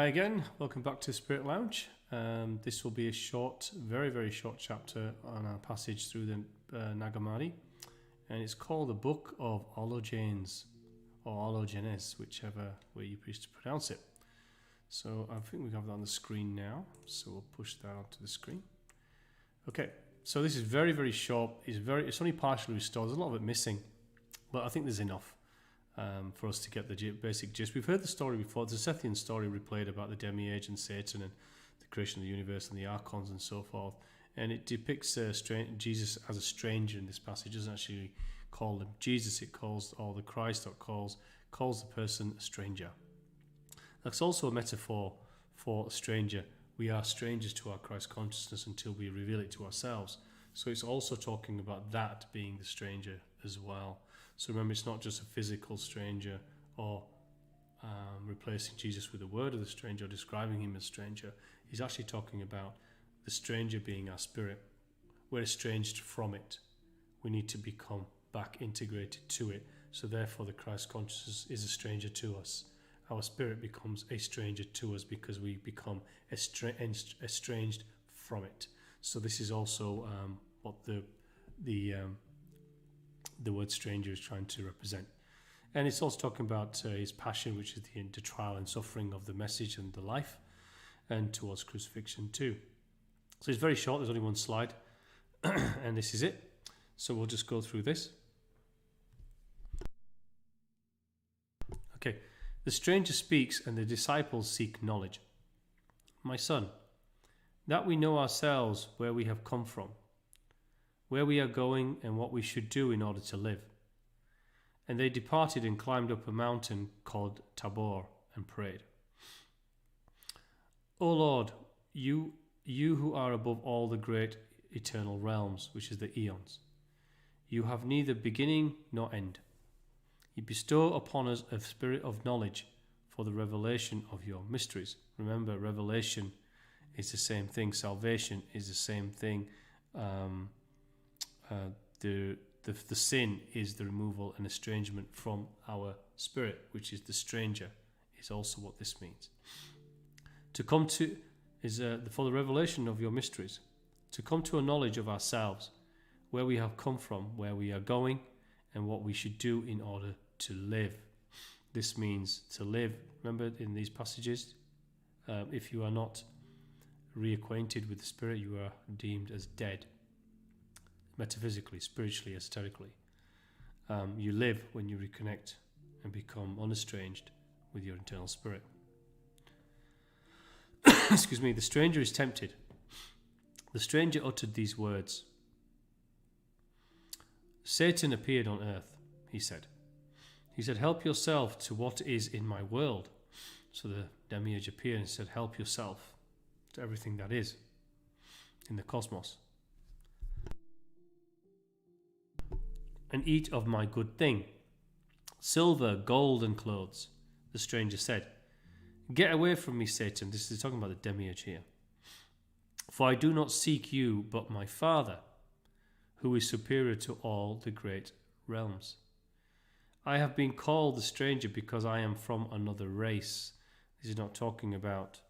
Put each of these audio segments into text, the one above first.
Hi again, welcome back to Spirit Lounge. This will be a short, very, very short chapter on our passage through the Nag Hammadi, and it's called the Book of Allogenes, or Allogenes, whichever way you choose to pronounce it. So I think we have that on the screen now, so we'll push that onto the screen. Okay, so this is very, very short. It's only partially restored. There's a lot of it missing, but I think there's enough for us to get the basic gist. We've heard the story before. There's a Sethian story replayed about the demiurge and Satan and the creation of the universe and the archons and so forth. And it depicts Jesus as a stranger in this passage. It doesn't actually call him Jesus. It calls, or the Christ, or calls the person a stranger. That's also a metaphor for a stranger. We are strangers to our Christ consciousness until we reveal it to ourselves. So it's also talking about that being the stranger as well. So remember, it's not just a physical stranger or replacing Jesus with the word of the stranger or describing him as stranger. He's actually talking about the stranger being our spirit. We're estranged from it. We need to become back integrated to it. So therefore the Christ consciousness is a stranger to us. Our spirit becomes a stranger to us because we become estranged from it. So this is also what the word stranger is trying to represent. And it's also talking about his passion, which is the trial and suffering of the message and the life, and towards crucifixion too. So it's very short, there's only one slide, and this is it. So we'll just go through this. Okay, the stranger speaks and the disciples seek knowledge. My son, that we know ourselves where we have come from, where we are going and what we should do in order to live. And they departed and climbed up a mountain called Tabor and prayed. O Lord, you who are above all the great eternal realms, which is the eons, you have neither beginning nor end. You bestow upon us a spirit of knowledge for the revelation of your mysteries. Remember, revelation is the same thing. Salvation is the same thing. The sin is the removal and estrangement from our spirit, which is the stranger, is also what this means. To come to is for the revelation of your mysteries, to come to a knowledge of ourselves, where we have come from, where we are going, and what we should do in order to live. This means to live. Remember in these passages, if you are not reacquainted with the spirit, you are deemed as dead. Metaphysically, spiritually, esoterically. You live when you reconnect and become unestranged with your internal spirit. Excuse me, the stranger is tempted. The stranger uttered these words. Satan appeared on earth, he said. He said, help yourself to what is in my world. So the demiurge appeared and said, help yourself to everything that is in the cosmos. And eat of my good thing, silver, gold, and clothes. The stranger said, get away from me, Satan. This is talking about the demiurge here. For I do not seek you, but my Father, who is superior to all the great realms. I have been called the stranger because I am from another race. This is not talking about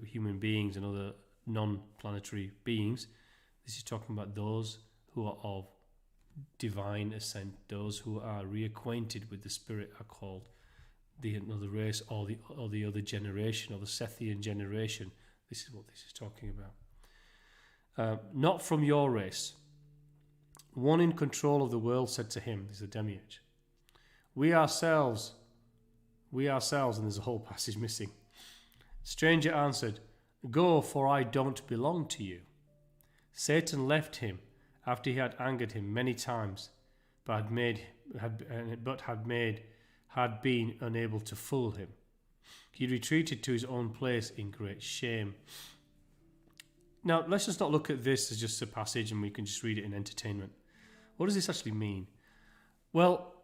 human beings and other non-planetary beings. This is talking about those who are of divine ascent. Those who are reacquainted with the spirit are called the another race, or the other generation, or the Sethian generation. This is what this is talking about. Not from your race. One in control of the world said to him, this is a demiurge, we ourselves, and there's a whole passage missing. Stranger answered, go, for I don't belong to you. Satan left him after he had angered him many times, but had been unable to fool him. He retreated to his own place in great shame. Now, let's just not look at this as just a passage and we can just read it in entertainment. What does this actually mean? Well,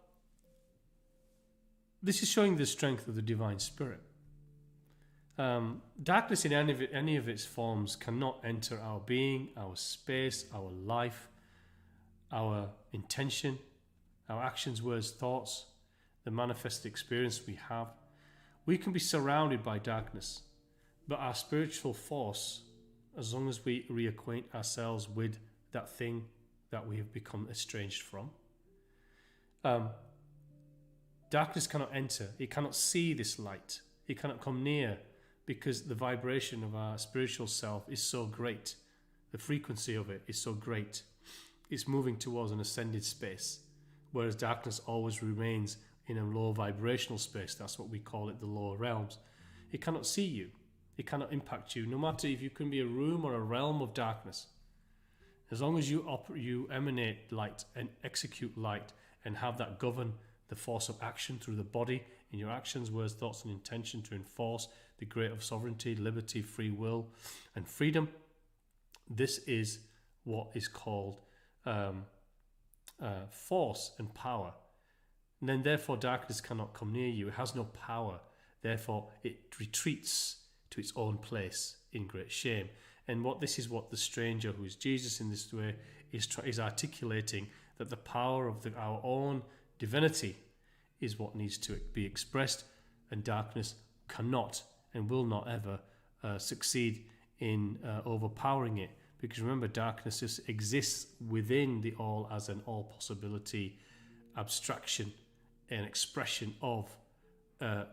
this is showing the strength of the divine spirit. Darkness in any of its forms cannot enter our being, our space, our life, our intention, our actions, words, thoughts, the manifested experience we have. We can be surrounded by darkness, But our spiritual force, as long as we reacquaint ourselves with that thing that we have become estranged from, darkness cannot enter. It cannot see this light. It cannot come near, because the vibration of our spiritual self is so great. The frequency of it is so great. It's moving towards an ascended space, whereas darkness always remains in a low vibrational space. That's what we call it, the lower realms. It cannot see you. It cannot impact you, no matter if you can be a room or a realm of darkness. As long as you emanate light and execute light and have that govern the force of action through the body in your actions, words, thoughts, and intention to enforce the great of sovereignty, liberty, free will, and freedom. This is what is called force and power. And then therefore darkness cannot come near you. It has no power. Therefore it retreats to its own place in great shame. And this is what the stranger, who is Jesus in this way, is articulating, that the power of our own divinity is what needs to be expressed, and darkness cannot and will not ever succeed in overpowering it. Because remember, darkness just exists within the all as an all possibility abstraction and expression of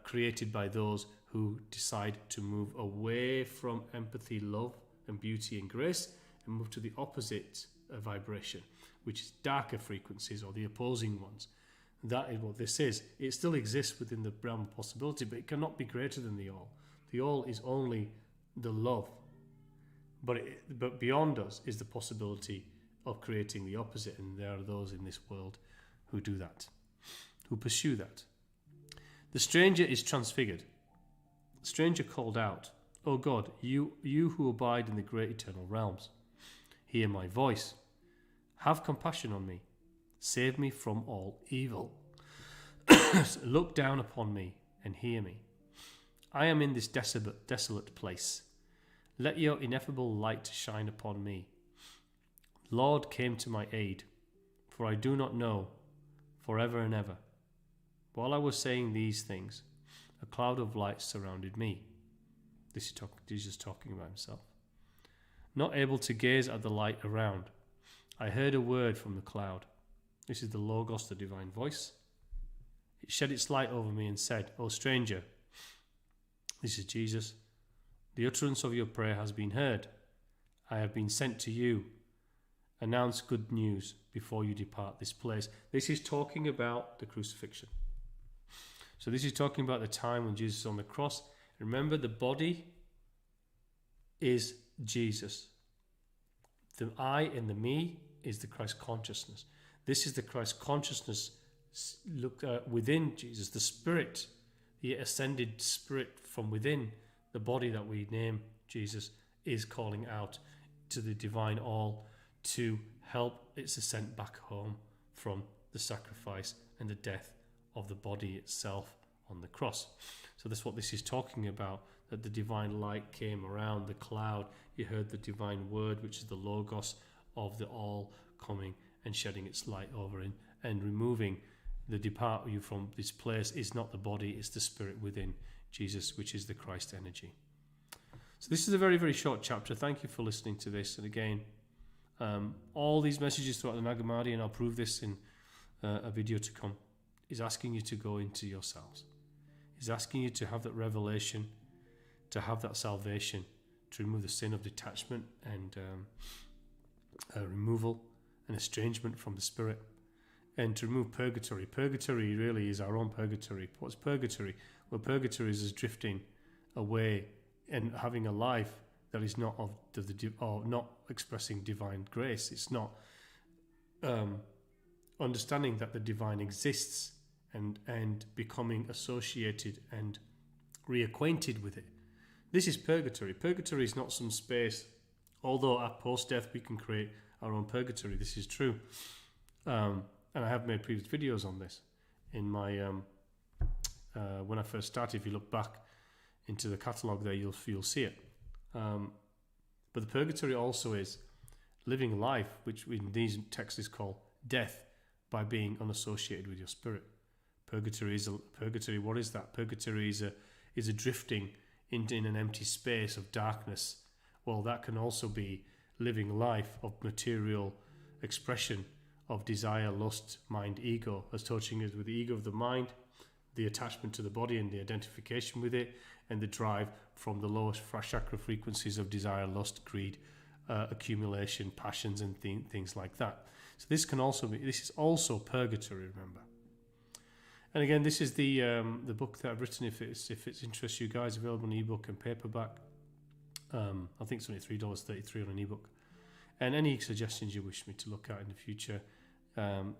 created by those who decide to move away from empathy, love and beauty and grace, and move to the opposite vibration, which is darker frequencies, or the opposing ones. That is what this is. It still exists within the realm of possibility, but it cannot be greater than the all. The all is only the love. But beyond us is the possibility of creating the opposite, and there are those in this world who do that, who pursue that. The stranger is transfigured. The stranger called out, "O God, you who abide in the great eternal realms, hear my voice. Have compassion on me. Save me from all evil. Look down upon me and hear me. I am in this desolate place. Let your ineffable light shine upon me. Lord came to my aid, for I do not know, forever and ever." While I was saying these things, a cloud of light surrounded me. This is Jesus talking about himself. Not able to gaze at the light around, I heard a word from the cloud. This is the Logos, the divine voice. It shed its light over me and said, "O stranger," this is Jesus, "the utterance of your prayer has been heard. I have been sent to you. Announce good news before you depart this place." This is talking about the crucifixion. So this is talking about the time when Jesus is on the cross. Remember, the body is Jesus. The I and the me is the Christ consciousness. This is the Christ consciousness within Jesus, the spirit, the ascended spirit from within the body that we name Jesus, is calling out to the divine all to help its ascent back home from the sacrifice and the death of the body itself on the cross. So that's what this is talking about, that the divine light came around the cloud. You heard the divine word, which is the Logos of the all, coming and shedding its light over and removing the depart you from this place is not the body, it's the spirit within Jesus, which is the Christ energy. So this is a very, very short chapter. Thank you for listening to this. And again, all these messages throughout the Nag Hammadi, and I'll prove this in a video to come, is asking you to go into yourselves. He's asking you to have that revelation, to have that salvation, to remove the sin of detachment and removal and estrangement from the spirit, and to remove purgatory. Purgatory really is our own purgatory. What's purgatory? Well, purgatory is drifting away and having a life that is not of or not expressing divine grace. It's not understanding that the divine exists and becoming associated and reacquainted with it. This is purgatory. Purgatory is not some space, although at post-death we can create our own purgatory. This is true. And I have made previous videos on this in my when I first started. If you look back into the catalogue there, you'll see it. But the purgatory also is living life, which in these texts is called death, by being unassociated with your spirit. Purgatory is purgatory. What is that? Purgatory is a drifting in an empty space of darkness, well, that can also be living life of material expression of desire, lust, mind, ego, as touching us with the ego of the mind, the attachment to the body and the identification with it, and the drive from the lowest chakra frequencies of desire, lust, greed, accumulation, passions, and things like that. So this is also purgatory, remember. And again, this is the book that I've written. If it interests you guys, available in ebook and paperback. I think it's only $3.33 on an ebook. And any suggestions you wish me to look at in the future,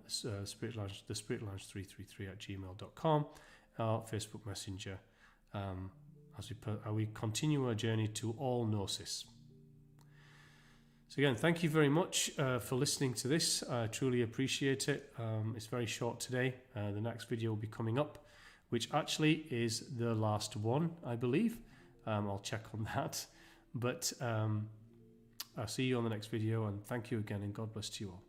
Spirit Lounge, the Spirit Lounge 333@gmail.com, our Facebook Messenger, as we continue our journey to all gnosis. So again, thank you very much for listening to this. I truly appreciate it. It's very short today. The next video will be coming up, which actually is the last one, I believe. I'll check on that. But I'll see you on the next video, and thank you again, and God bless to you all.